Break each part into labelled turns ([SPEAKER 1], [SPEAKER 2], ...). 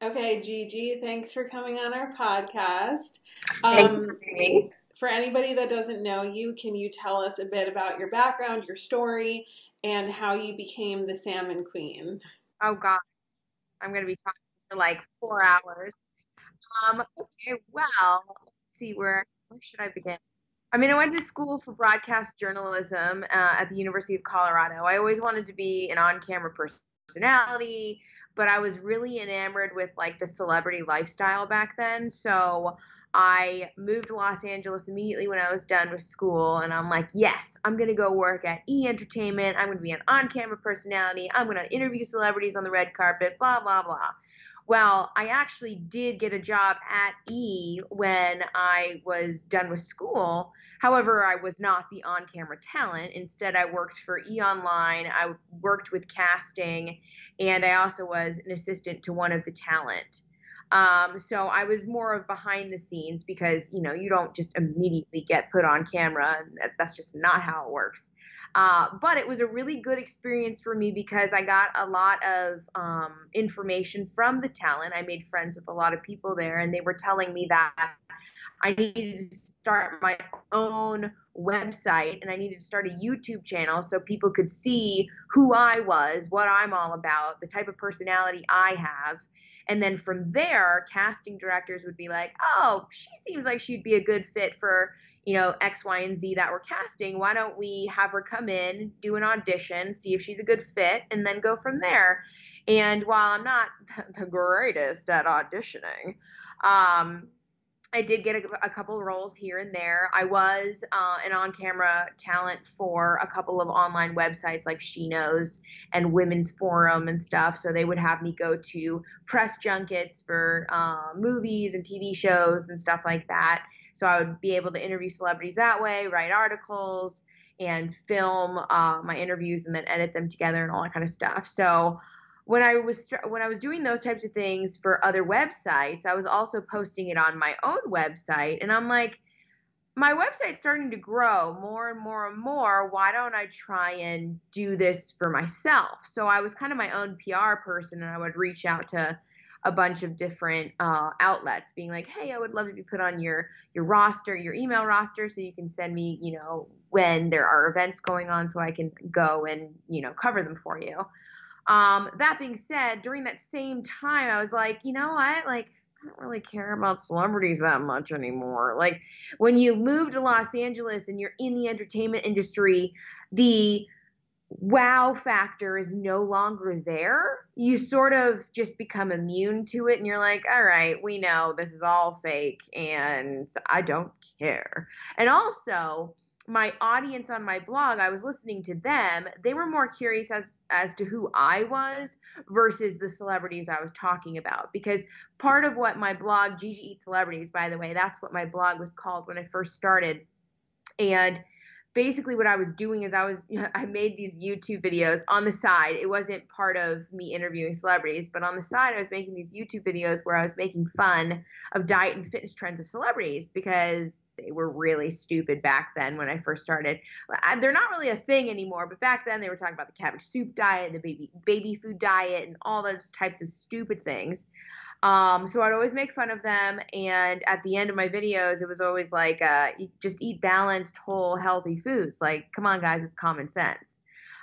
[SPEAKER 1] Okay, Gigi, thanks for coming on our podcast.
[SPEAKER 2] Thank you for
[SPEAKER 1] Um,
[SPEAKER 2] having me.
[SPEAKER 1] for anybody that doesn't know you, can you tell us a bit about your background, your story, and how you became the Salmon Queen?
[SPEAKER 2] Oh God, I'm going to be talking for like 4 hours. Okay, well, let's see where should I begin? I mean, I went to school for broadcast journalism at the University of Colorado. I always wanted to be an on-camera personality, but I was really enamored with like the celebrity lifestyle back then. So I moved to Los Angeles immediately when I was done with school, and I'm like, yes, I'm gonna go work at E Entertainment. I'm gonna be an on-camera personality. I'm gonna interview celebrities on the red carpet. Blah blah blah. Well, I actually did get a job at E when I was done with school. However, I was not the on camera talent. Instead, I worked for E Online. I worked with casting, and I also was an assistant to one of the talent. So I was more of behind the scenes because, you don't just immediately get put on camera. That's just not how it works. But it was a really good experience for me because I got a lot of information from the talent. I made friends with a lot of people there, and they were telling me that I needed to start my own website and I needed to start a YouTube channel so people could see who I was, what I'm all about, the type of personality I have. And then from there, casting directors would be like, oh, she seems like she'd be a good fit for, X, Y, and Z that we're casting. Why don't we have her come in, do an audition, see if she's a good fit, and then go from there? And while I'm not the greatest at auditioning, um, I did get a couple roles here and there. I was an on-camera talent for a couple of online websites like She Knows and Women's Forum and stuff. So they would have me go to press junkets for movies and TV shows and stuff like that. So I would be able to interview celebrities that way, write articles, and film my interviews and then edit them together and all that kind of stuff. So when I was doing those types of things for other websites, I was also posting it on my own website, and I'm like, my website's starting to grow more and more and more. Why don't I try and do this for myself? So I was kind of my own PR person, and I would reach out to a bunch of different outlets, being like, "Hey, I would love to be put on your roster, your email roster, so you can send me, when there are events going on, so I can go and cover them for you." That being said, during that same time, I was like, you know what? Like, I don't really care about celebrities that much anymore. Like, when you move to Los Angeles and you're in the entertainment industry, the wow factor is no longer there. You sort of just become immune to it, and you're like, all right, we know this is all fake, and I don't care. And also, my audience on my blog, I was listening to them. They were more curious as to who I was versus the celebrities I was talking about. Because part of what my blog, Gigi Eats Celebrities, by the way, that's what my blog was called when I first started. And basically what I was doing is I made these YouTube videos on the side. It wasn't part of me interviewing celebrities, but on the side I was making these YouTube videos where I was making fun of diet and fitness trends of celebrities because they were really stupid back then when I first started. They're not really a thing anymore, but back then they were talking about the cabbage soup diet, the baby food diet, and all those types of stupid things. So I'd always make fun of them, and at the end of my videos, it was always like, just eat balanced, whole, healthy foods. Like, come on, guys, it's common sense.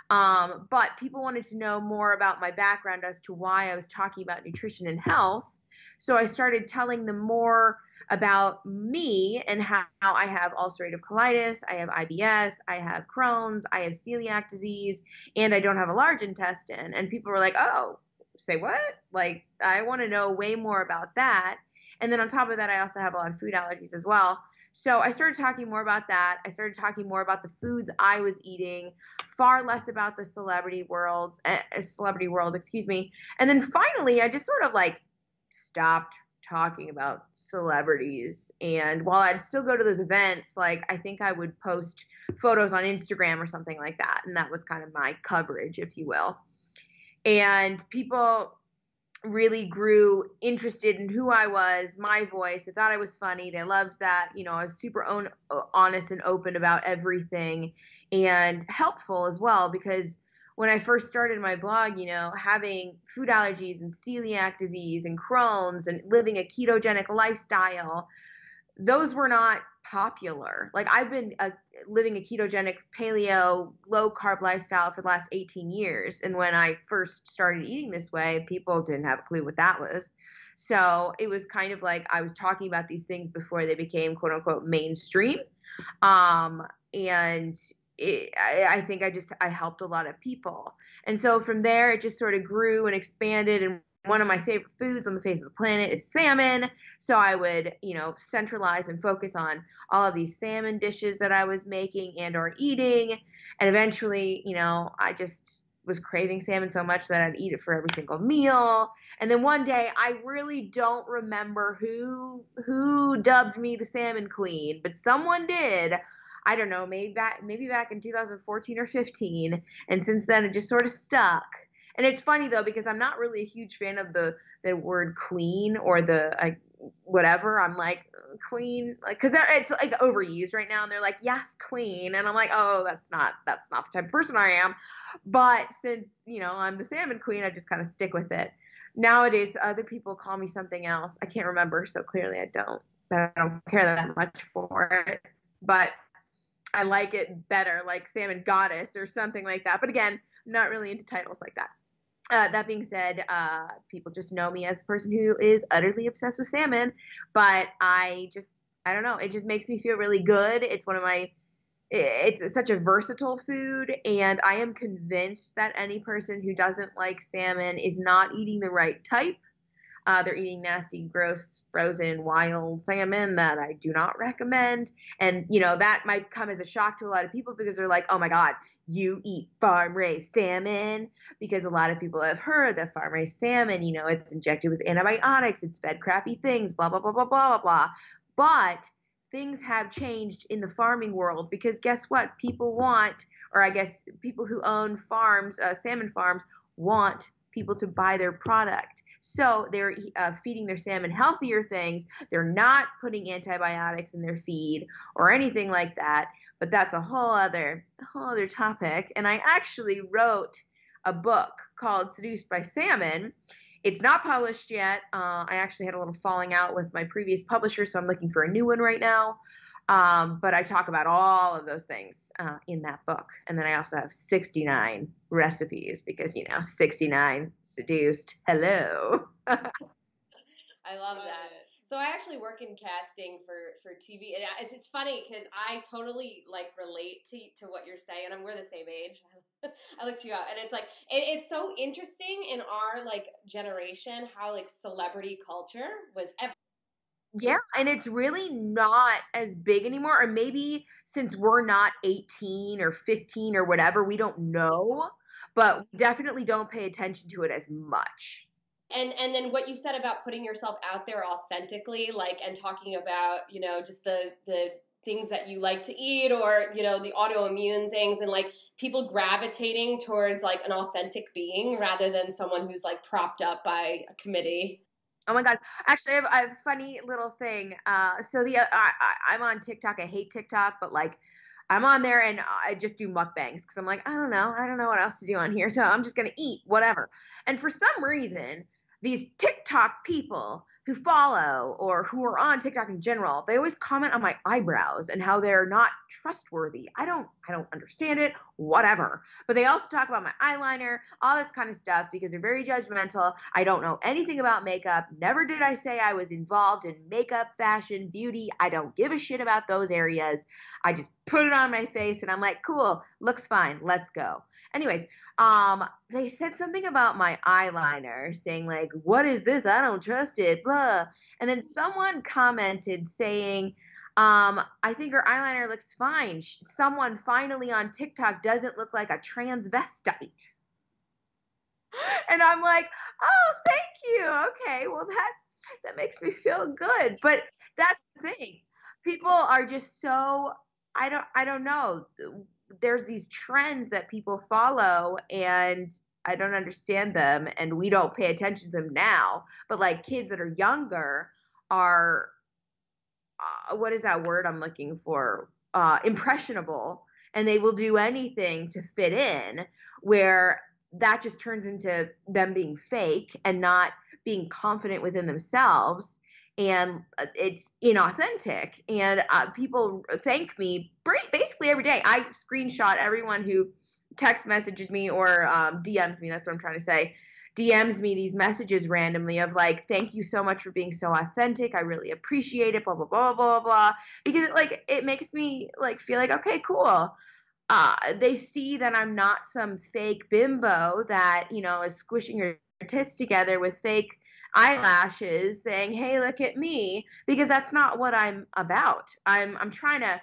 [SPEAKER 2] But people wanted to know more about my background as to why I was talking about nutrition and health. So I started telling them more about me and how I have ulcerative colitis, I have IBS, I have Crohn's, I have celiac disease, and I don't have a large intestine. And people were like, oh, say what? Like, I want to know way more about that. And then on top of that, I also have a lot of food allergies as well. So I started talking more about that. I started talking more about the foods I was eating, far less about the celebrity world, excuse me. And then finally, I just sort of like stopped talking about celebrities. And while I'd still go to those events, like I think I would post photos on Instagram or something like that. And that was kind of my coverage, if you will. And people really grew interested in who I was, my voice. They thought I was funny. They loved that. I was super honest and open about everything and helpful as well because when I first started my blog, having food allergies and celiac disease and Crohn's and living a ketogenic lifestyle, those were not popular. Like I've been living a ketogenic paleo low carb lifestyle for the last 18 years. And when I first started eating this way, people didn't have a clue what that was. So it was kind of like I was talking about these things before they became quote unquote mainstream. And I think I helped a lot of people. And so from there, it just sort of grew and expanded. And one of my favorite foods on the face of the planet is salmon. So I would, centralize and focus on all of these salmon dishes that I was making and or eating. And eventually, I just was craving salmon so much that I'd eat it for every single meal. And then one day, I really don't remember who dubbed me the Salmon Queen, but someone did. I don't know, maybe back in 2014 or 15. And since then, it just sort of stuck. And it's funny, though, because I'm not really a huge fan of the word queen or the whatever. I'm like, queen, like, because it's like overused right now. And they're like, yes, queen. And I'm like, oh, that's not the type of person I am. But since, I'm the Salmon Queen, I just kind of stick with it. Nowadays, other people call me something else. I can't remember, so clearly I don't care that much for it. But I like it better, like Salmon Goddess or something like that. But again, I'm not really into titles like that. That being said, people just know me as the person who is utterly obsessed with salmon. But I don't know. It just makes me feel really good. It's it's such a versatile food. And I am convinced that any person who doesn't like salmon is not eating the right type. They're eating nasty, gross, frozen, wild salmon that I do not recommend. And, that might come as a shock to a lot of people because they're like, oh my God, you eat farm-raised salmon? Because a lot of people have heard that farm-raised salmon, it's injected with antibiotics, it's fed crappy things, blah, blah, blah, blah, blah, blah, blah. But things have changed in the farming world because guess what? People want, or I guess people who own farms, salmon farms, want people to buy their product. So they're feeding their salmon healthier things. They're not putting antibiotics in their feed or anything like that. But that's a whole other topic. And I actually wrote a book called Seduced by Salmon. It's not published yet. I actually had a little falling out with my previous publisher, so I'm looking for a new one right now. But I talk about all of those things in that book. And then I also have 69 recipes because, 69 seduced. Hello.
[SPEAKER 3] I love that. So I actually work in casting for TV. And it's funny because I totally relate to what you're saying. And we're the same age. I looked you up. And it's it's so interesting in our generation how celebrity culture was everything.
[SPEAKER 2] Yeah, and it's really not as big anymore. Or maybe since we're not 18 or 15 or whatever, we don't know, but we definitely don't pay attention to it as much.
[SPEAKER 3] And then what you said about putting yourself out there authentically, and talking about, just the things that you like to eat or, the autoimmune things and people gravitating towards an authentic being rather than someone who's propped up by a committee.
[SPEAKER 2] Oh my God. Actually, I have a funny little thing. So I'm on TikTok. I hate TikTok, but I'm on there and I just do mukbangs because I'm like, I don't know what else to do on here. So I'm just going to eat whatever. And for some reason, these TikTok people who follow or who are on TikTok in general, they always comment on my eyebrows and how they're not trustworthy. I don't understand it, whatever. But they also talk about my eyeliner, all this kind of stuff because they're very judgmental. I don't know anything about makeup. Never did I say I was involved in makeup, fashion, beauty. I don't give a shit about those areas. I just put it on my face and I'm like, cool, looks fine, let's go. Anyways, they said something about my eyeliner saying what is this? I don't trust it, blah. And then someone commented saying, I think her eyeliner looks fine. Someone finally on TikTok doesn't look like a transvestite. And I'm like, oh, thank you. Okay, well that makes me feel good. But that's the thing. People are just so, I don't know. There's these trends that people follow and I don't understand them and we don't pay attention to them now. But kids that are younger are, what is that word I'm looking for? Impressionable. and they will do anything to fit in, where that just turns into them being fake and not being confident within themselves. And it's inauthentic. And people thank me basically every day. I screenshot everyone who text messages me or DMs me. That's what I'm trying to say. DMs me these messages randomly of like, thank you so much for being so authentic. I really appreciate it, blah, blah, blah, blah, blah. Because it makes me like feel like, okay, cool. They see that I'm not some fake bimbo that, is squishing her tits together with fake eyelashes saying, hey, look at me, because that's not what I'm about. I'm trying to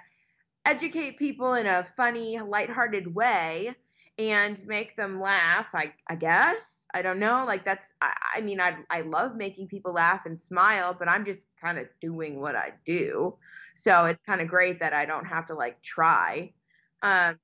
[SPEAKER 2] educate people in a funny, lighthearted way and make them laugh, I guess. I don't know. Like I love making people laugh and smile, but I'm just kind of doing what I do. So it's kind of great that I don't have to like try. But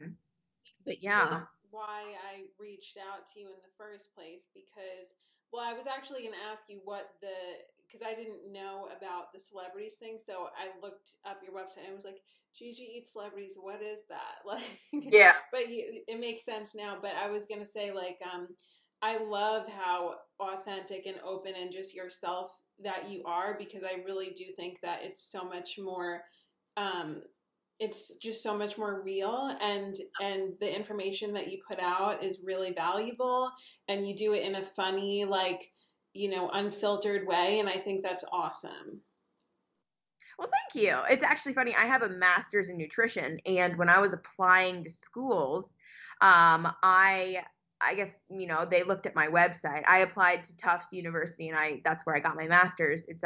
[SPEAKER 2] yeah.
[SPEAKER 1] Why I reached out to you in the first place, because, well, I was actually going to ask you because I didn't know about the celebrities thing. So I looked up your website and I was like, Gigi eats celebrities. What is that? Like,
[SPEAKER 2] yeah.
[SPEAKER 1] But it makes sense now. But I was going to say, like, I love how authentic and open and just yourself that you are, because I really do think that it's so much more, it's just so much more real, and the information that you put out is really valuable, and you do it in a funny, like, unfiltered way, and I think that's awesome.
[SPEAKER 2] Well, thank you. It's actually funny. I have a master's in nutrition, and when I was applying to schools, I guess, they looked at my website. I applied to Tufts University, and that's where I got my master's. It's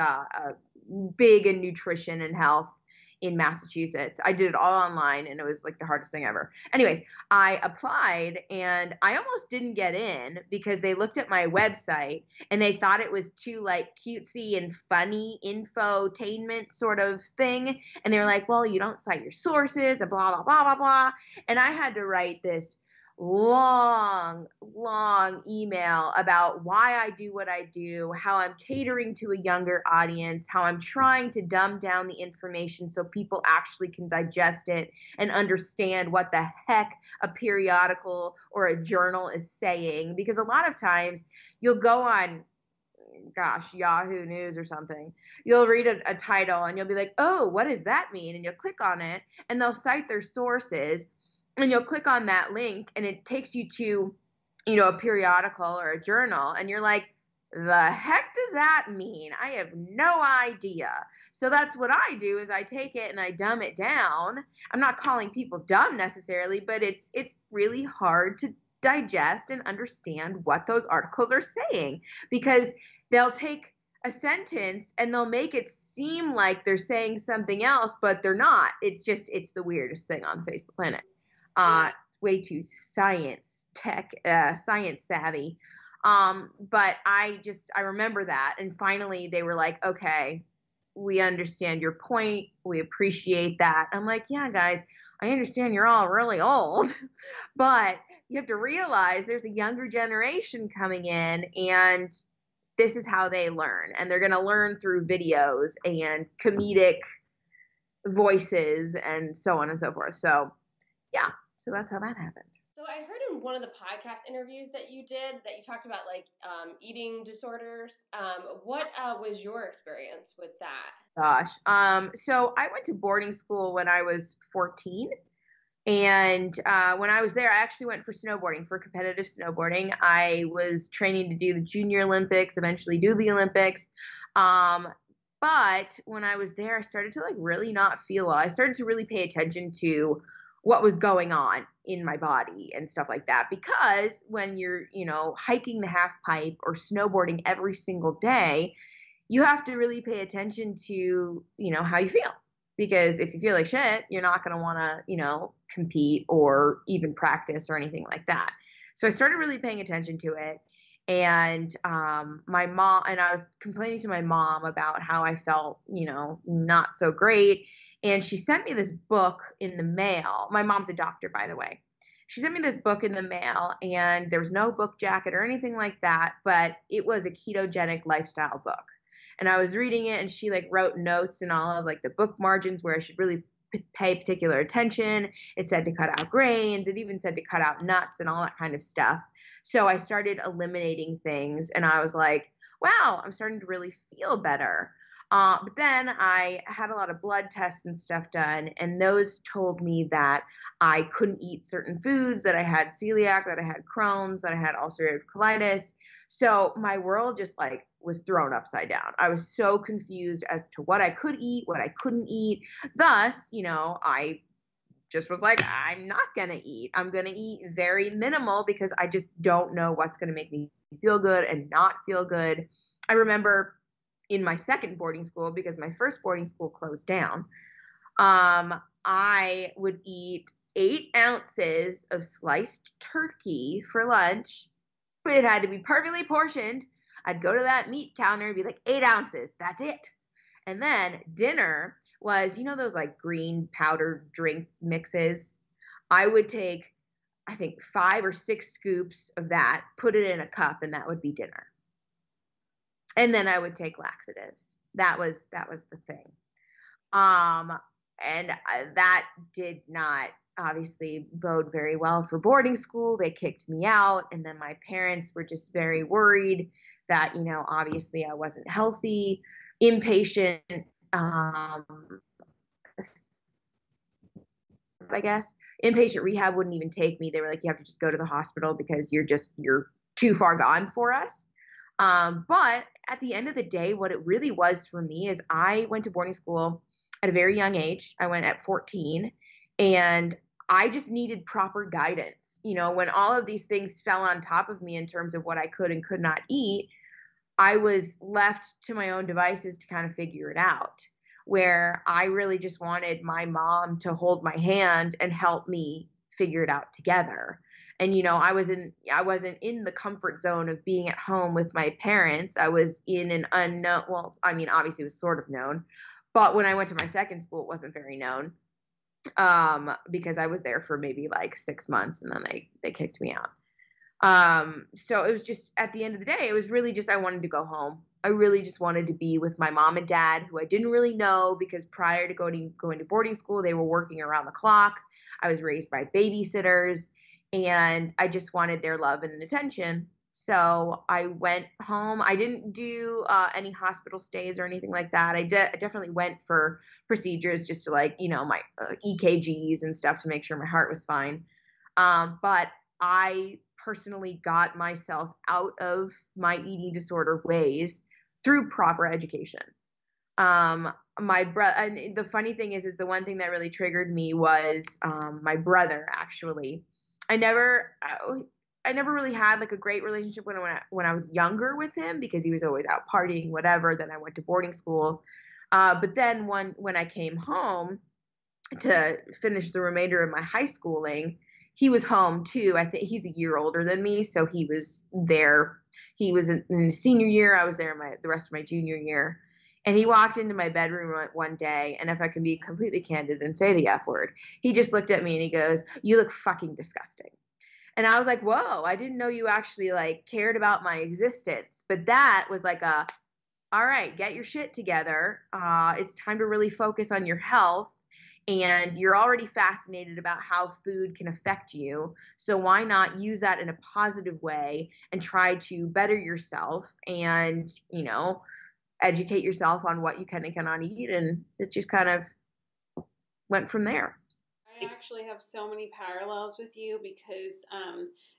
[SPEAKER 2] big in nutrition and health in Massachusetts. I did it all online, and it was like the hardest thing ever. Anyways, I applied, and I almost didn't get in because they looked at my website and they thought it was too like cutesy and funny infotainment sort of thing. And they were like, well, you don't cite your sources, and blah, blah, blah, blah, blah. And I had to write this long email about why I do what I do, how I'm catering to a younger audience, how I'm trying to dumb down the information so people actually can digest it and understand what the heck a periodical or a journal is saying. Because a lot of times you'll go on, Yahoo News or something. You'll read a title and you'll be like, oh, what does that mean? And you'll click on it and they'll cite their sources. And you'll click on that link and it takes you to, a periodical or a journal. And you're like, the heck does that mean? I have no idea. So that's what I do, is I take it and I dumb it down. I'm not calling people dumb necessarily, but it's really hard to digest and understand what those articles are saying, because they'll take a sentence and they'll make it seem like they're saying something else, but they're not. It's the weirdest thing on the face of the planet. Way too science savvy. But I remember that. And finally they were like, okay, we understand your point. We appreciate that. I'm like, yeah, guys, I understand you're all really old, but you have to realize there's a younger generation coming in, and this is how they learn. And they're going to learn through videos and comedic voices and so on and so forth. So yeah. So that's how that happened.
[SPEAKER 3] So I heard in one of the podcast interviews that you did that you talked about like eating disorders. What was your experience with that?
[SPEAKER 2] Gosh. So I went to boarding school when I was 14. And when I was there, I actually went for snowboarding, for competitive snowboarding. I was training to do the Junior Olympics, eventually do the Olympics. But when I was there, I started to like really not feel well. I started to really pay attention to what was going on in my body and stuff like that. Because when you're, hiking the half pipe or snowboarding every single day, you have to really pay attention to, how you feel. Because if you feel like shit, you're not going to want to, compete or even practice or anything like that. So I started really paying attention to it. And my mom, and I was complaining to my mom about how I felt, not so great. And she sent me this book in the mail. My mom's a doctor, by the way. She sent me this book in the mail, and there was no book jacket or anything like that, but it was a ketogenic lifestyle book. And I was reading it, and she like wrote notes and all of like the book margins where I should really pay particular attention. It said to cut out grains. It even said to cut out nuts and all that kind of stuff. So I started eliminating things, and I was like, wow, I'm starting to really feel better. But then I had a lot of blood tests and stuff done, and those told me that I couldn't eat certain foods, that I had celiac, that I had Crohn's, that I had ulcerative colitis. So my world just like was thrown upside down. I was so confused as to what I could eat, what I couldn't eat. Thus, I just was like, I'm not going to eat. I'm going to eat very minimal because I just don't know what's going to make me feel good and not feel good. I remember in my second boarding school, because my first boarding school closed down, I would eat 8 ounces of sliced turkey for lunch, but it had to be perfectly portioned. I'd go to that meat counter and be like, 8 ounces, that's it. And then dinner was, those like green powdered drink mixes. I would take, I think 5 or 6 scoops of that, put it in a cup, and that would be dinner. And then I would take laxatives. That was the thing. And that did not obviously bode very well for boarding school. They kicked me out. And then my parents were just very worried that, obviously I wasn't healthy, impatient, I guess. Inpatient rehab wouldn't even take me. They were like, you have to just go to the hospital because you're too far gone for us. But at the end of the day, what it really was for me is I went to boarding school at a very young age. I went at 14, and I just needed proper guidance. When all of these things fell on top of me in terms of what I could and could not eat, I was left to my own devices to kind of figure it out, where I really just wanted my mom to hold my hand and help me figure it out together. And, I wasn't in the comfort zone of being at home with my parents. I was in an unknown, obviously it was sort of known, but when I went to my second school, it wasn't very known, because I was there for maybe like 6 months, and then they kicked me out. So it was just, at the end of the day, it was really just, I wanted to go home. I really just wanted to be with my mom and dad, who I didn't really know, because prior to going to boarding school, they were working around the clock. I was raised by babysitters, and I just wanted their love and attention. So I went home. I didn't do any hospital stays or anything like that. I definitely went for procedures just to my EKGs and stuff to make sure my heart was fine. But I personally got myself out of my eating disorder ways through proper education. My brother, and the funny thing is the one thing that really triggered me was my brother. Actually, I never really had like a great relationship when I was younger with him, because he was always out partying, whatever. Then I went to boarding school, but then when I came home to finish the remainder of my high schooling, he was home too. I think he's a year older than me, so he was there. He was in his senior year. I was there the rest of my junior year. And he walked into my bedroom one day, and if I can be completely candid and say the F word, he just looked at me and he goes, "You look fucking disgusting." And I was like, whoa, I didn't know you actually cared about my existence. But that was all right, get your shit together. It's time to really focus on your health. And you're already fascinated about how food can affect you. So why not use that in a positive way and try to better yourself and, educate yourself on what you can and cannot eat. And it just kind of went from there.
[SPEAKER 1] I actually have so many parallels with you because,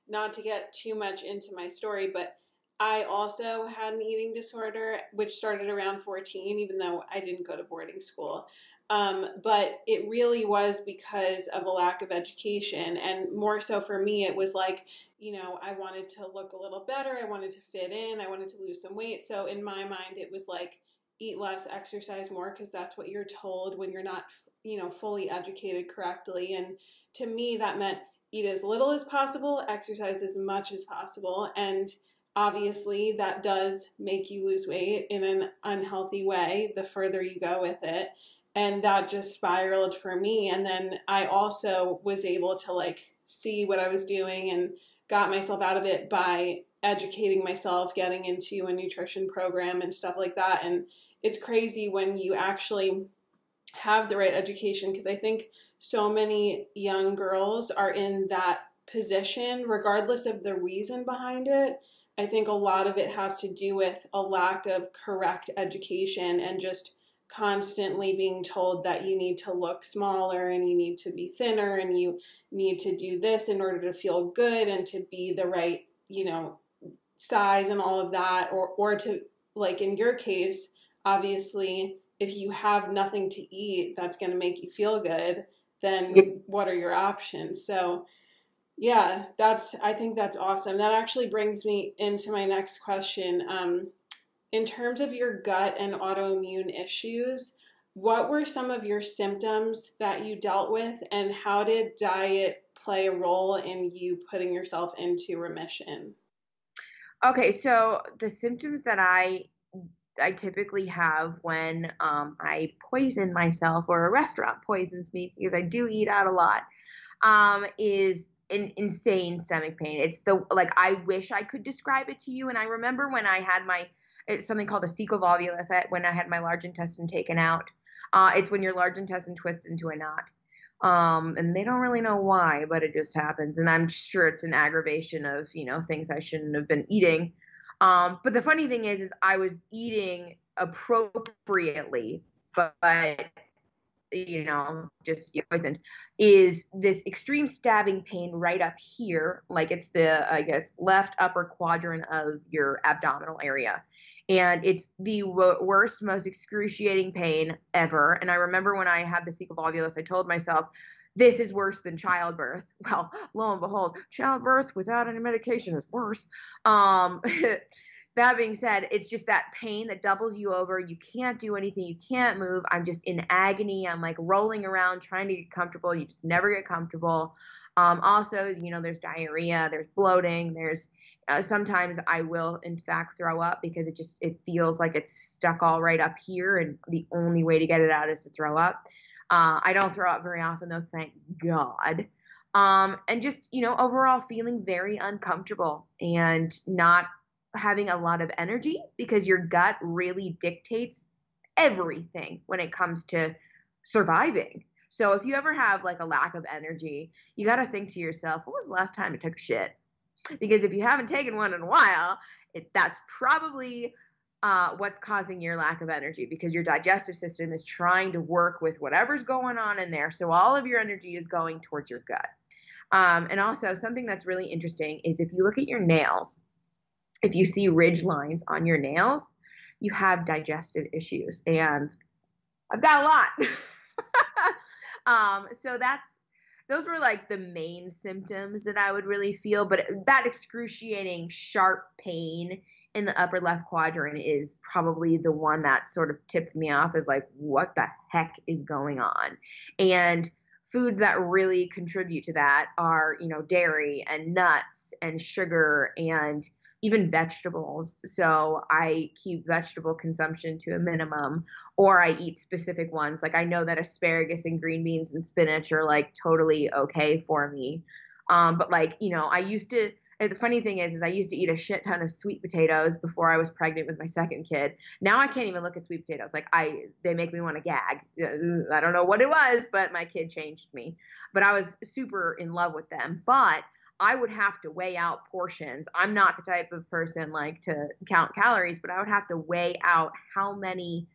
[SPEAKER 1] not to get too much into my story, but I also had an eating disorder, which started around 14, even though I didn't go to boarding school. But it really was because of a lack of education, and more so for me, it was I wanted to look a little better. I wanted to fit in. I wanted to lose some weight. So in my mind, it was eat less, exercise more, because that's what you're told when you're not, fully educated correctly. And to me, that meant eat as little as possible, exercise as much as possible. And obviously that does make you lose weight in an unhealthy way the further you go with it. And that just spiraled for me. And then I also was able to see what I was doing and got myself out of it by educating myself, getting into a nutrition program and stuff like that. And it's crazy when you actually have the right education, because I think so many young girls are in that position regardless of the reason behind it. I think a lot of it has to do with a lack of correct education and just constantly being told that you need to look smaller and you need to be thinner and you need to do this in order to feel good and to be the right, size and all of that, or to, like in your case, obviously, if you have nothing to eat that's going to make you feel good, then what are your options? So yeah, I think that's awesome. That actually brings me into my next question. In terms of your gut and autoimmune issues, what were some of your symptoms that you dealt with, and how did diet play a role in you putting yourself into remission?
[SPEAKER 2] Okay, so the symptoms that I typically have when I poison myself or a restaurant poisons me, because I do eat out a lot, is an insane stomach pain. It's I wish I could describe it to you. And I remember when I had it's something called a cecal volvulus, when I had my large intestine taken out. It's when your large intestine twists into a knot. And they don't really know why, but it just happens. And I'm sure it's an aggravation of, things I shouldn't have been eating. But the funny thing is I was eating appropriately, but just poisoned, is this extreme stabbing pain right up here. Like it's the, I guess, left upper quadrant of your abdominal area. And it's the worst, most excruciating pain ever. And I remember when I had the cecal volvulus, I told myself, this is worse than childbirth. Well, lo and behold, childbirth without any medication is worse. That being said, it's just that pain that doubles you over. You can't do anything. You can't move. I'm just in agony. I'm like rolling around trying to get comfortable. You just never get comfortable. Also, there's diarrhea, there's bloating, there's sometimes I will in fact throw up because it feels like it's stuck all right up here, and the only way to get it out is to throw up. I don't throw up very often though, thank God. And just, overall feeling very uncomfortable and not having a lot of energy, because your gut really dictates everything when it comes to surviving. So if you ever have like a lack of energy, you got to think to yourself, when was the last time you took a shit? Because if you haven't taken one in a while, that's probably what's causing your lack of energy, because your digestive system is trying to work with whatever's going on in there. So all of your energy is going towards your gut. And also something that's really interesting is if you look at your nails, if you see ridge lines on your nails, you have digestive issues. And I've got a lot. So those were like the main symptoms that I would really feel. But that excruciating sharp pain in the upper left quadrant is probably the one that sort of tipped me off, as like, what the heck is going on? And foods that really contribute to that are, dairy and nuts and sugar and even vegetables. So I keep vegetable consumption to a minimum, or I eat specific ones. Like I know that asparagus and green beans and spinach are like totally okay for me. But like, the funny thing is I used to eat a shit ton of sweet potatoes before I was pregnant with my second kid. Now I can't even look at sweet potatoes. Like they make me want to gag. I don't know what it was, but my kid changed me. But I was super in love with them. But I would have to weigh out portions. I'm not the type of person like to count calories, but I would have to weigh out how many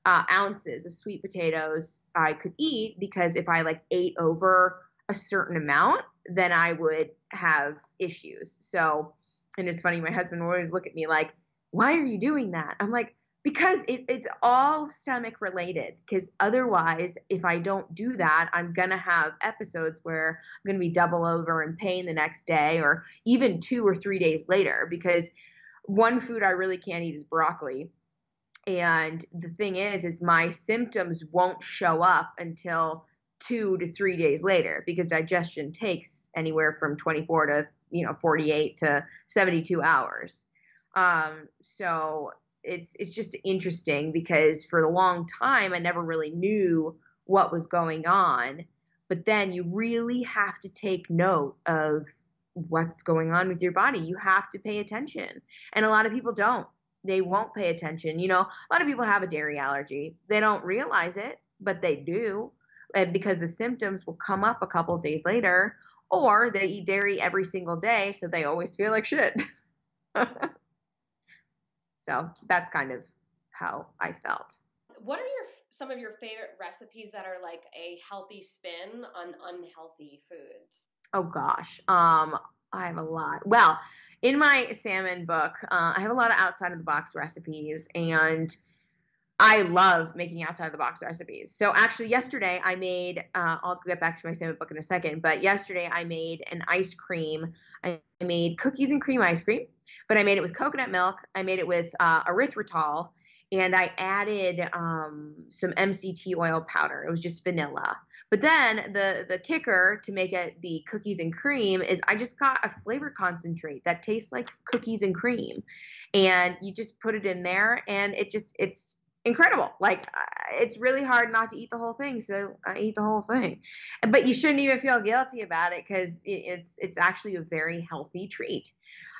[SPEAKER 2] ounces of sweet potatoes I could eat, because if I like ate over a certain amount, then I would have issues. So, and it's funny, my husband would always look at me like, why are you doing that? I'm like, because it's all stomach related. Because otherwise, if I don't do that, I'm going to have episodes where I'm going to be double over in pain the next day, or even 2 or 3 days later. Because one food I really can't eat is broccoli. And the thing is my symptoms won't show up until 2 to 3 days later, because digestion takes anywhere from 24 to 48 to 72 hours. So it's just interesting, because for a long time I never really knew what was going on. But then you really have to take note of what's going on with your body. You have to pay attention. And a lot of people don't. They won't pay attention. A lot of people have a dairy allergy. They don't realize it. but they do, because the symptoms will come up a couple of days later, or they eat dairy every single day, so they always feel like shit. So that's kind of how I felt.
[SPEAKER 3] What are some of your favorite recipes that are like a healthy spin on unhealthy foods?
[SPEAKER 2] Oh gosh, I have a lot. Well, in my salmon book, I have a lot of outside of the box recipes, and I love making outside of the box recipes. So actually yesterday I made, I'll get back to my salmon book in a second, but yesterday I made an ice cream. I made cookies and cream ice cream, but I made it with coconut milk. I made it with erythritol, and I added some MCT oil powder. It was just vanilla. But then the kicker to make it the cookies and cream is I just got a flavor concentrate that tastes like cookies and cream. And you just put it in there, and it's incredible. Like, it's really hard not to eat the whole thing, so I eat the whole thing. But you shouldn't even feel guilty about it, because it's actually a very healthy treat.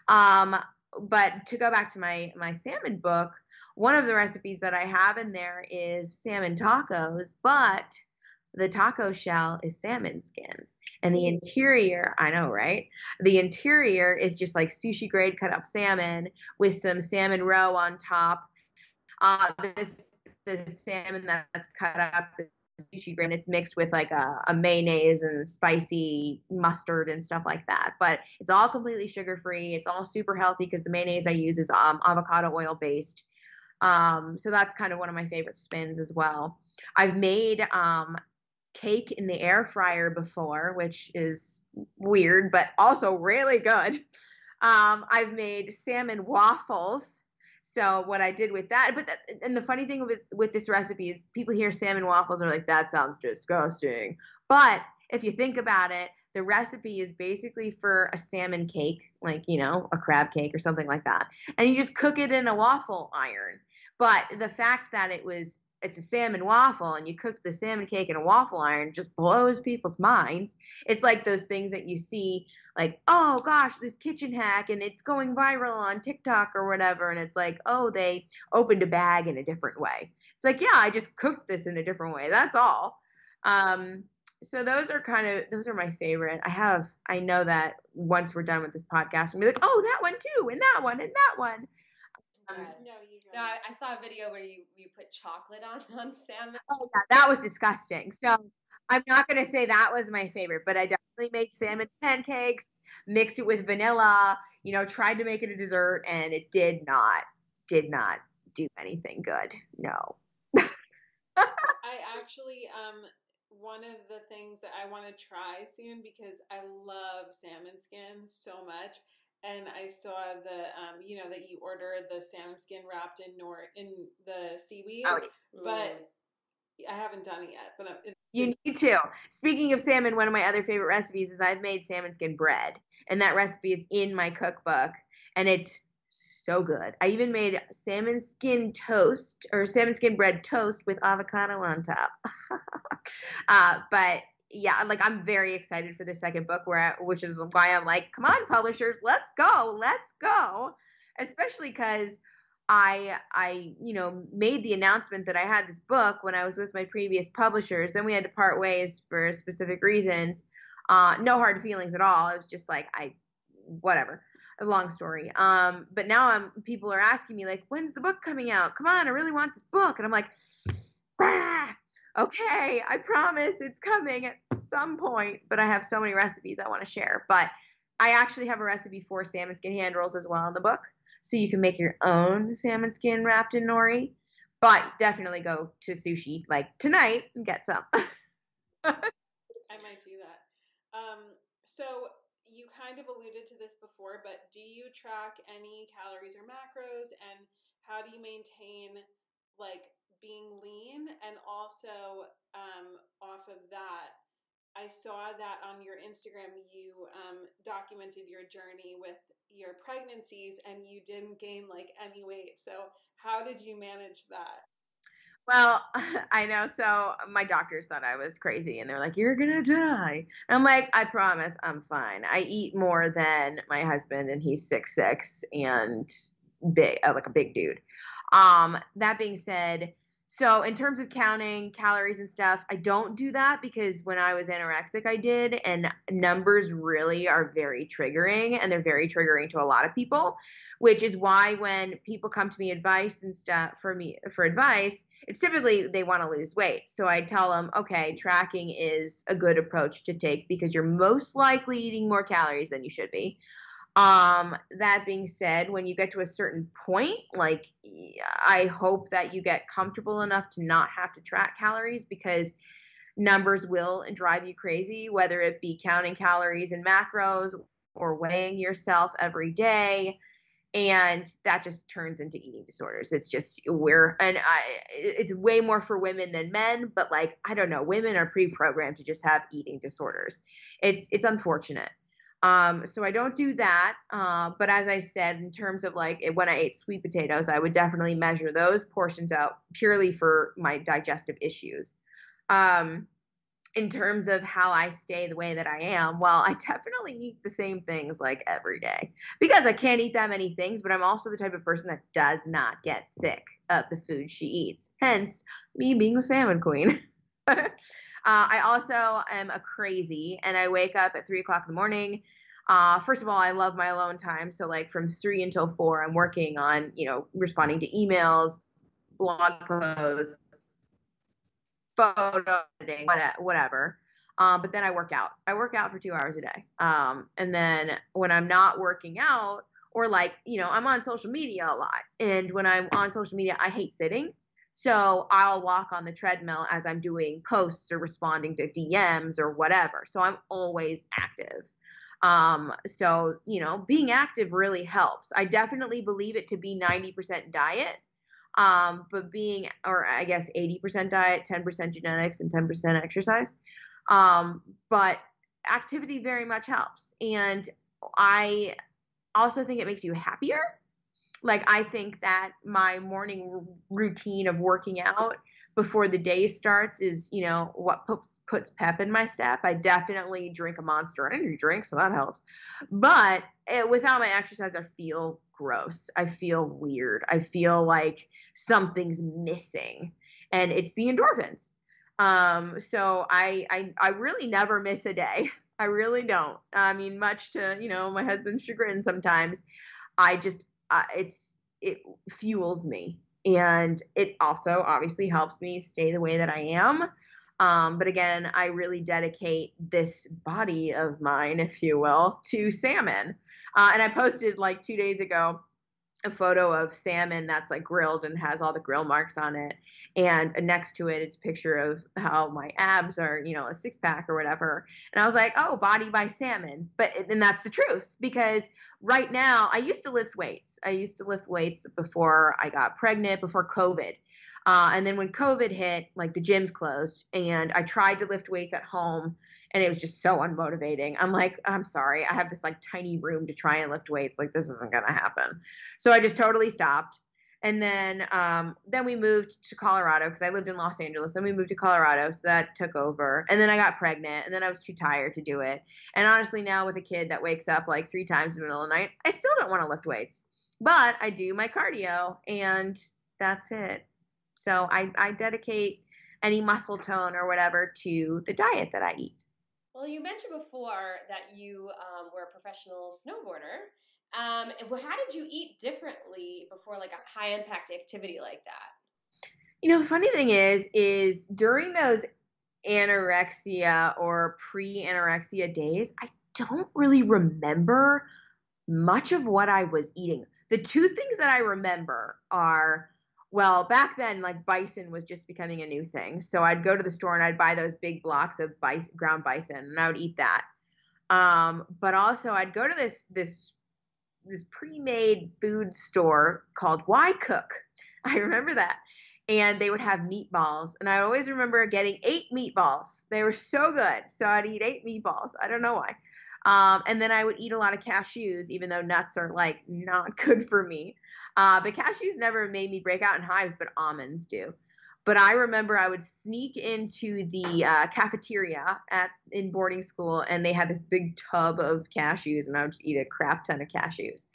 [SPEAKER 2] But to go back to my salmon book, one of the recipes that I have in there is salmon tacos, but the taco shell is salmon skin. And the interior, I know, right? The interior is just like sushi grade cut up salmon with some salmon roe on top. The salmon that's cut up, the sushi grade, it's mixed with like a mayonnaise and spicy mustard and stuff like that. But it's all completely sugar free. It's all super healthy because the mayonnaise I use is avocado oil based. So that's kind of one of my favorite spins as well. I've made cake in the air fryer before, which is weird, but also really good. I've made salmon waffles. So what I did with that, and the funny thing with this recipe is people hear salmon waffles are like, that sounds disgusting. But if you think about it, the recipe is basically for a salmon cake, like, a crab cake or something like that. And you just cook it in a waffle iron. But the fact that it's a salmon waffle and you cooked the salmon cake in a waffle iron just blows people's minds. It's like those things that you see, like, oh gosh, this kitchen hack and it's going viral on TikTok or whatever. And it's like, oh, they opened a bag in a different way. It's like, yeah, I just cooked this in a different way. That's all. So those are my favorite. I know that once we're done with this podcast, I'm gonna be like, oh, that one too, and that one, and that one.
[SPEAKER 3] No, I saw a video where you put chocolate on salmon.
[SPEAKER 2] Oh yeah, that was disgusting. So I'm not going to say that was my favorite, but I definitely made salmon pancakes, mixed it with vanilla, tried to make it a dessert, and it did not do anything good. No.
[SPEAKER 1] I actually, one of the things that I want to try soon, because I love salmon skin so much. And I saw that you order the salmon skin wrapped in the seaweed, but I haven't done it yet. But
[SPEAKER 2] you need to. Speaking of salmon, one of my other favorite recipes is I've made salmon skin bread, and that recipe is in my cookbook, and it's so good. I even made salmon skin toast or salmon skin bread toast with avocado on top. But yeah, like, I'm very excited for the second book, which is why I'm like, come on, publishers, let's go. Especially because I made the announcement that I had this book when I was with my previous publishers, and we had to part ways for specific reasons. No hard feelings at all. It was just like, whatever. A long story. But now people are asking me, like, when's the book coming out? Come on, I really want this book. And I'm like, okay, I promise it's coming at some point, but I have so many recipes I want to share. But I actually have a recipe for salmon skin hand rolls as well in the book, so you can make your own salmon skin wrapped in nori. But definitely go to sushi, like, tonight and get some.
[SPEAKER 1] I might do that. So you kind of alluded to this before, but do you track any calories or macros, and how do you maintain, like, being lean? And also, off of that, I saw that on your Instagram you documented your journey with your pregnancies, and you didn't gain like any weight. So how did you manage that?
[SPEAKER 2] Well, I know. So my doctors thought I was crazy, and they're like, you're going to die. And I'm like, I promise I'm fine. I eat more than my husband, and he's 6'6" and big, like a big dude. That being said, So in terms of counting calories and stuff, I don't do that because when I was anorexic, I did, and numbers really are very triggering, and they're very triggering to a lot of people, which is why when people come to me advice and stuff for advice, it's typically they want to lose weight. So I tell them, okay, tracking is a good approach to take because you're most likely eating more calories than you should be. That being said, when you get to a certain point, like I hope that you get comfortable enough to not have to track calories because numbers will drive you crazy, whether it be counting calories and macros or weighing yourself every day. And that just turns into eating disorders. It's just it's way more for women than men, but like, I don't know, women are pre-programmed to just have eating disorders. It's unfortunate. So I don't do that. But as I said, in terms of like when I ate sweet potatoes, I would definitely measure those portions out purely for my digestive issues. In terms of how I stay the way that I am, well, I definitely eat the same things like every day because I can't eat that many things, but I'm also the type of person that does not get sick of the food she eats. Hence me being the Salmon Queen. I also am a crazy and I wake up at 3:00 in the morning. First of all, I love my alone time. So like from 3 until 4, I'm working on, responding to emails, blog posts, photo editing, whatever. But then I work out. I work out for 2 hours a day. And then when I'm not working out or like, I'm on social media a lot. And when I'm on social media, I hate sitting. So I'll walk on the treadmill as I'm doing posts or responding to DMs or whatever. So I'm always active. So, being active really helps. I definitely believe it to be 90% diet. But I guess 80% diet, 10% genetics, and 10% exercise. But activity very much helps. And I also think it makes you happier. Like, I think that my morning routine of working out before the day starts is, what puts pep in my step. I definitely drink a Monster Energy drink, so that helps. But without my exercise, I feel gross. I feel weird. I feel like something's missing, and it's the endorphins. So I really never miss a day. I really don't. I mean, much to, my husband's chagrin sometimes. It fuels me, and it also obviously helps me stay the way that I am. But again, I really dedicate this body of mine, if you will, to salmon. And I posted like 2 days ago a photo of salmon that's like grilled and has all the grill marks on it. And next to it, it's a picture of how my abs are, a 6-pack or whatever. And I was like, oh, body by salmon. And that's the truth, because right now I used to lift weights. I used to lift weights before I got pregnant, before COVID. And then when COVID hit, like the gyms closed, and I tried to lift weights at home, and it was just so unmotivating. I'm like, I'm sorry, I have this like tiny room to try and lift weights. Like, this isn't gonna happen. So I just totally stopped. And then we moved to Colorado because I lived in Los Angeles. Then we moved to Colorado, so that took over. And then I got pregnant, and then I was too tired to do it. And honestly, now with a kid that wakes up like 3 times in the middle of the night, I still don't want to lift weights. But I do my cardio, and that's it. So I dedicate any muscle tone or whatever to the diet that I eat.
[SPEAKER 3] Well, you mentioned before that you were a professional snowboarder. How did you eat differently before like a high impact activity like that?
[SPEAKER 2] The funny thing is during those anorexia or pre-anorexia days, I don't really remember much of what I was eating. The 2 things that I remember are, well, back then, like bison was just becoming a new thing. So I'd go to the store and I'd buy those big blocks of ground bison, and I would eat that. But also I'd go to this pre-made food store called Y Cook. I remember that. And they would have meatballs. And I always remember getting 8 meatballs. They were so good. So I'd eat 8 meatballs. I don't know why. And then I would eat a lot of cashews, even though nuts are like not good for me. But cashews never made me break out in hives, but almonds do. But I remember I would sneak into the cafeteria in boarding school, and they had this big tub of cashews, and I would just eat a crap ton of cashews.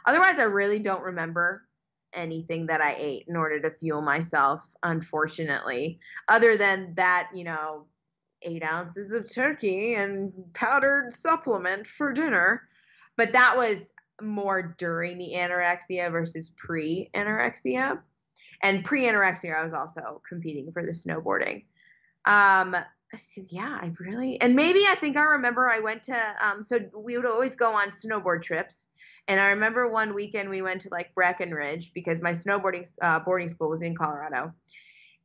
[SPEAKER 2] Otherwise, I really don't remember anything that I ate in order to fuel myself, unfortunately, other than that, 8 ounces of turkey and powdered supplement for dinner. But that was more during the anorexia versus pre-anorexia. And pre-anorexia, I was also competing for the snowboarding. So yeah, and maybe I think I remember I went to, so we would always go on snowboard trips. And I remember one weekend we went to like Breckenridge because my snowboarding boarding school was in Colorado.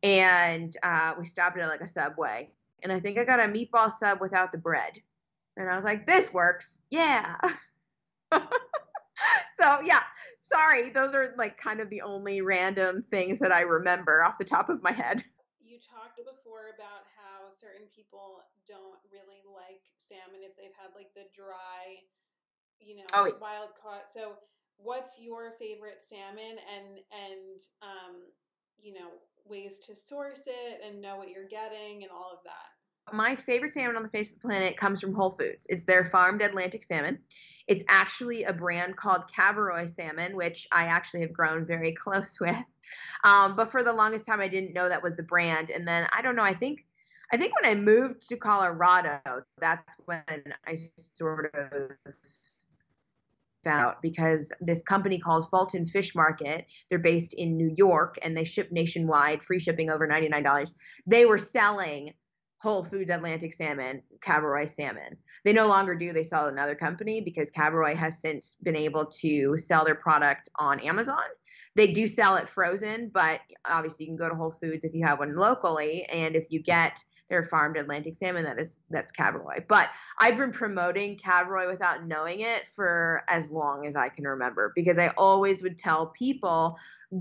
[SPEAKER 2] And we stopped at like a Subway. And I think I got a meatball sub without the bread. And I was like, this works. Yeah. So yeah, sorry. Those are like kind of the only random things that I remember off the top of my head.
[SPEAKER 1] You talked before about how certain people don't really like salmon if they've had like the dry, wild caught. So what's your favorite salmon and ways to source it and know what you're getting and all of that?
[SPEAKER 2] My favorite salmon on the face of the planet comes from Whole Foods. It's their farmed Atlantic salmon. It's actually a brand called Cavaroy salmon, which I actually have grown very close with. But for the longest time, I didn't know that was the brand. And then I don't know. I think when I moved to Colorado, that's when I sort of found out, because this company called Fulton Fish Market, they're based in New York and they ship nationwide, free shipping over $99. They were selling Whole Foods Atlantic salmon, Cavaroy salmon. They no longer do. They sell another company because Cavaroy has since been able to sell their product on Amazon. They do sell it frozen, but obviously you can go to Whole Foods if you have one locally. And if you get their farmed Atlantic salmon, that's Cavaroy. But I've been promoting Cavaroy without knowing it for as long as I can remember, because I always would tell people,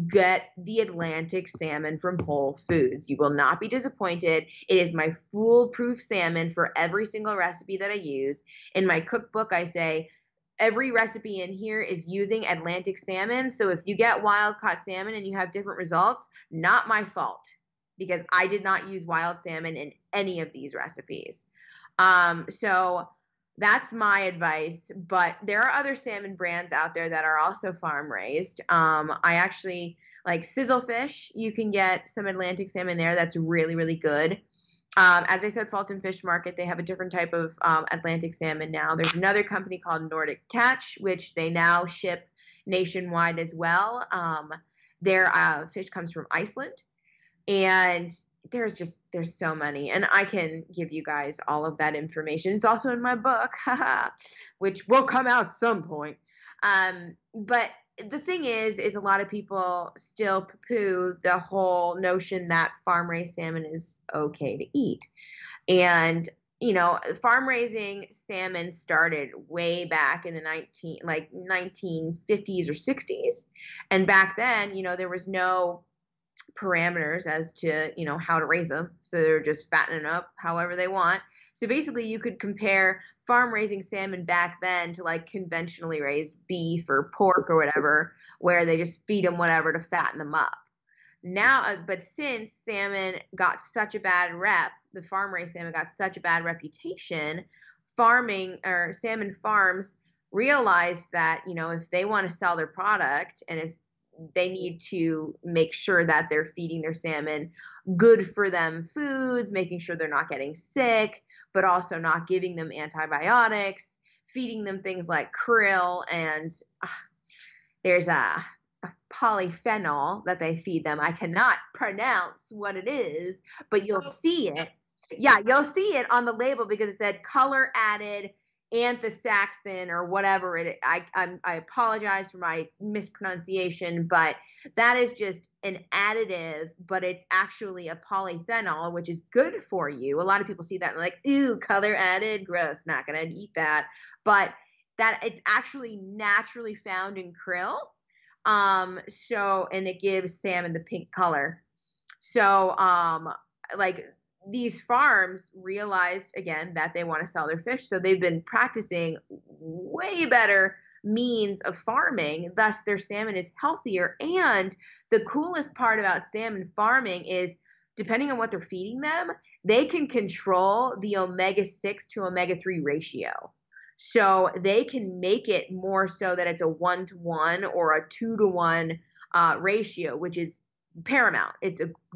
[SPEAKER 2] get the Atlantic salmon from Whole Foods. You will not be disappointed. It is my foolproof salmon for every single recipe that I use. In my cookbook, I say, every recipe in here is using Atlantic salmon. So if you get wild caught salmon and you have different results, not my fault, because I did not use wild salmon in any of these recipes. So that's my advice. But there are other salmon brands out there that are also farm raised. I actually like Sizzlefish. You can get some Atlantic salmon there. That's really, really good. As I said, Fulton Fish Market, they have a different type of Atlantic salmon now. There's another company called Nordic Catch, which they now ship nationwide as well. Their fish comes from Iceland. And there's so many, and I can give you guys all of that information. It's also in my book, which will come out some point. But the thing is a lot of people still poo-poo the whole notion that farm-raised salmon is okay to eat. And farm raising salmon started way back in the 1950s or 60s. And back then, there was no parameters as to how to raise them, so they're just fattening up however they want. So basically you could compare farm raising salmon back then to like conventionally raised beef or pork or whatever, where they just feed them whatever to fatten them up. Now, but since salmon got such a bad rep, the farm raised salmon got such a bad reputation, salmon farms realized that if they want to sell their product, and if they need to make sure that they're feeding their salmon good for them foods, making sure they're not getting sick, but also not giving them antibiotics, feeding them things like krill, and there's a polyphenol that they feed them. I cannot pronounce what it is, but you'll see it. Yeah, you'll see it on the label because it said color added anthoxanthin or whatever it. I apologize for my mispronunciation, but that is just an additive, but it's actually a polyphenol, which is good for you. A lot of people see that and like, ooh, color added, gross, not gonna eat that. But that it's actually naturally found in krill. And it gives salmon the pink color. So these farms realized, again, that they want to sell their fish. So they've been practicing way better means of farming. Thus, their salmon is healthier. And the coolest part about salmon farming is, depending on what they're feeding them, they can control the omega-6 to omega-3 ratio. So they can make it more so that it's a 1-to-1 or a 2-to-1 ratio, which is paramount.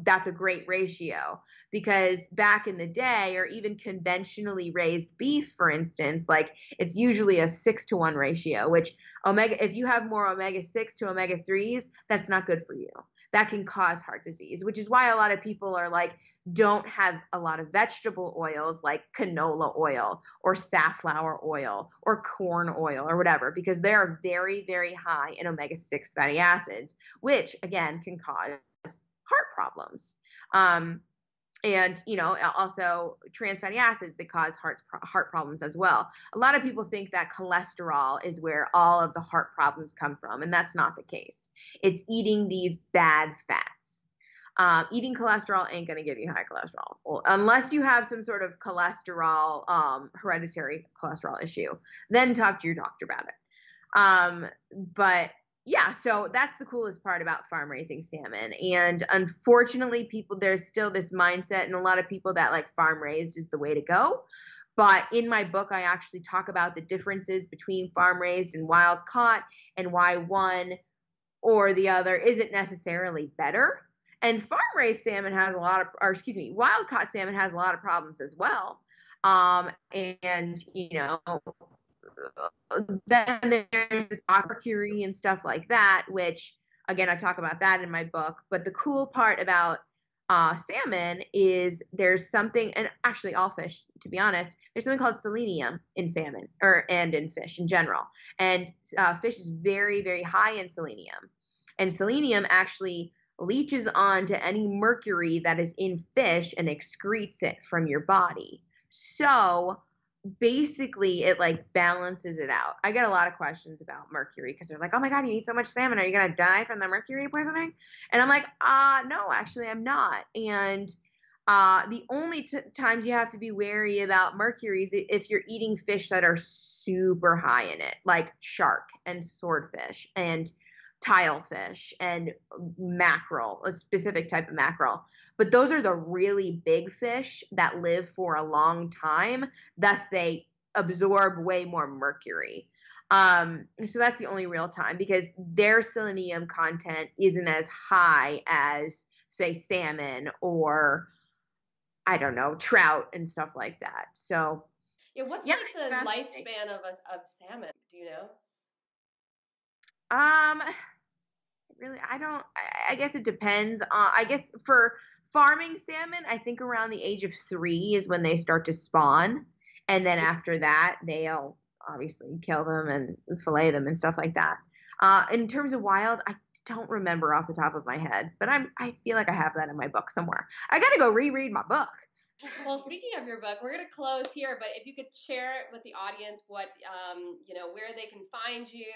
[SPEAKER 2] That's a great ratio, because back in the day, or even conventionally raised beef, for instance, like it's usually a 6-to-1 ratio, which if you have more omega-6 to omega-3s, that's not good for you. That can cause heart disease, which is why a lot of people are like, don't have a lot of vegetable oils like canola oil or safflower oil or corn oil or whatever, because they're very, very high in omega-6 fatty acids, which again can cause heart problems. And, also trans fatty acids that cause heart problems as well. A lot of people think that cholesterol is where all of the heart problems come from, and that's not the case. It's eating these bad fats. Eating cholesterol ain't going to give you high cholesterol, unless you have some sort of cholesterol, hereditary cholesterol issue. Then talk to your doctor about it. But yeah, so that's the coolest part about farm raising salmon. And unfortunately, there's still this mindset and a lot of people that like farm raised is the way to go. But in my book, I actually talk about the differences between farm raised and wild caught, and why one or the other isn't necessarily better. And farm raised salmon has wild caught salmon has a lot of problems as well. And then there's the mercury and stuff like that, which again, I talk about that in my book. But the cool part about salmon is there's something, and actually all fish, to be honest, there's something called selenium in salmon and in fish in general. And fish is very, very high in selenium. And selenium actually leaches onto any mercury that is in fish and excretes it from your body. So basically it like balances it out. I get a lot of questions about mercury because they're like, oh my God, you eat so much salmon. Are you going to die from the mercury poisoning? And I'm like, no, actually I'm not. And the only times you have to be wary about mercury is if you're eating fish that are super high in it, like shark and swordfish and tilefish and mackerel, a specific type of mackerel. But those are the really big fish that live for a long time. Thus, they absorb way more mercury. So that's the only real time, because their selenium content isn't as high as, say, salmon or, I don't know, trout and stuff like that. So
[SPEAKER 3] yeah, what's like the lifespan of salmon? Do you know?
[SPEAKER 2] Really, I guess it depends. I guess for farming salmon, I think around the age of 3 is when they start to spawn. And then after that, they'll obviously kill them and fillet them and stuff like that. In terms of wild, I don't remember off the top of my head, but I feel like I have that in my book somewhere. I got to go reread my book.
[SPEAKER 3] Well, speaking of your book, we're going to close here, but if you could share with the audience what, where they can find you,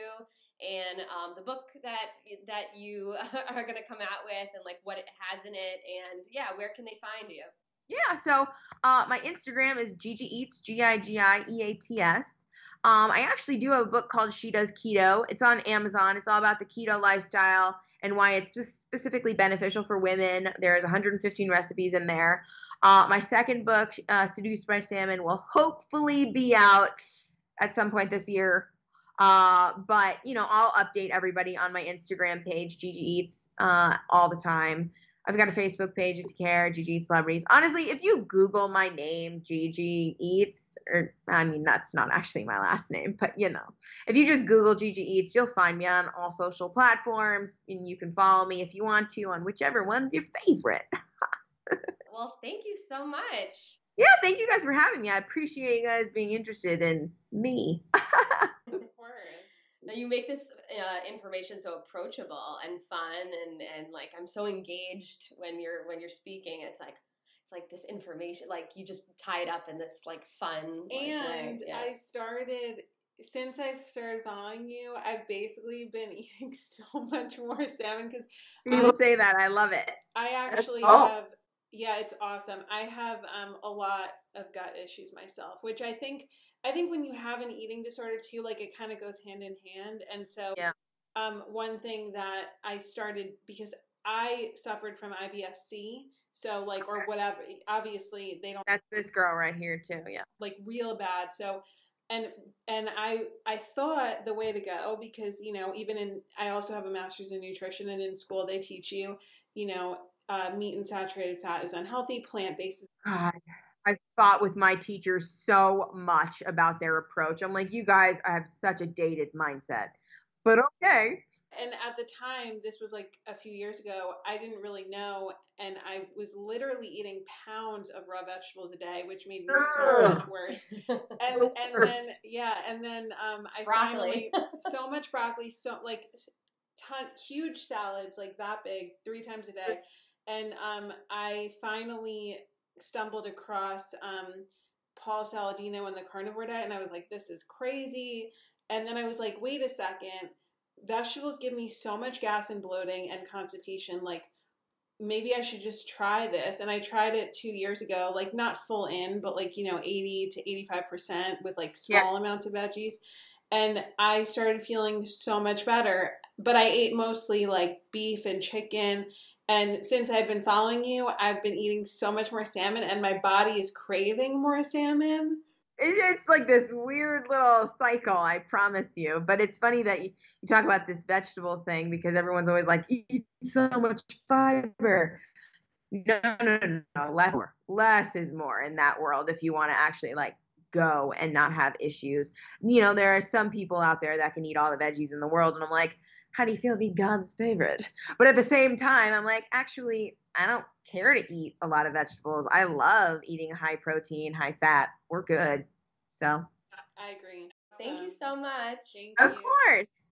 [SPEAKER 3] and the book that you are going to come out with, and like what it has in it, and yeah, where can they find you?
[SPEAKER 2] Yeah, so my Instagram is Gigi Eats, GIGIEATS. I actually do have a book called She Does Keto. It's on Amazon. It's all about the keto lifestyle and why it's specifically beneficial for women. There's 115 recipes in there. My second book, Seduced by Salmon, will hopefully be out at some point this year. But I'll update everybody on my Instagram page, Gigi Eats, all the time. I've got a Facebook page if you care, Gigi Eats Celebrities. Honestly, if you Google my name, Gigi Eats, that's not actually my last name, but if you just Google Gigi Eats, you'll find me on all social platforms, and you can follow me if you want to on whichever one's your favorite.
[SPEAKER 3] Well, thank you so much.
[SPEAKER 2] Yeah, thank you guys for having me. I appreciate you guys being interested in me.
[SPEAKER 3] Of course. Now you make this information so approachable and fun, and like I'm so engaged when you're speaking. It's like this information, like you just tie it up in this like fun.
[SPEAKER 1] And yeah. Since I've started following you, I've basically been eating so much more salmon because
[SPEAKER 2] people say that. I love it.
[SPEAKER 1] I actually have. Yeah, it's awesome. I have a lot of gut issues myself, which I think when you have an eating disorder too, like it kind of goes hand in hand. And so one thing that I started, because I suffered from IBS-C, so like, or whatever, obviously they don't.
[SPEAKER 2] That's this girl right here too, yeah.
[SPEAKER 1] Like real bad. So and I thought the way to go, because I also have a master's in nutrition, and in school they teach you, meat and saturated fat is unhealthy, plant-based is.
[SPEAKER 2] God, I've fought with my teachers so much about their approach. I'm like, you guys, I have such a dated mindset, but okay.
[SPEAKER 1] And at the time, this was like a few years ago, I didn't really know, and I was literally eating pounds of raw vegetables a day, which made me so much worse. And then I
[SPEAKER 3] broccoli.
[SPEAKER 1] finally so much broccoli, so like huge salads like that big 3 times a day, and I finally stumbled across Paul Saladino and the Carnivore Diet, and I was like, this is crazy. And then I was like, wait a second, vegetables give me so much gas and bloating and constipation, like maybe I should just try this. And I tried it 2 years ago, like not full in, but like 80 to 85% with like small amounts of veggies, and I started feeling so much better. But I ate mostly like beef and chicken, and since I've been following you, I've been eating so much more salmon, and my body is craving more salmon.
[SPEAKER 2] It's like this weird little cycle, I promise you. But it's funny that you talk about this vegetable thing, because everyone's always like, eat so much fiber. No. Less is more in that world if you want to actually like go and not have issues. There are some people out there that can eat all the veggies in the world, and I'm like, how do you feel being God's favorite? But at the same time, I'm like, actually, I don't care to eat a lot of vegetables. I love eating high protein, high fat. We're good. So
[SPEAKER 1] I agree.
[SPEAKER 3] Thank you so much.
[SPEAKER 1] Thank
[SPEAKER 2] of
[SPEAKER 1] you.
[SPEAKER 2] course.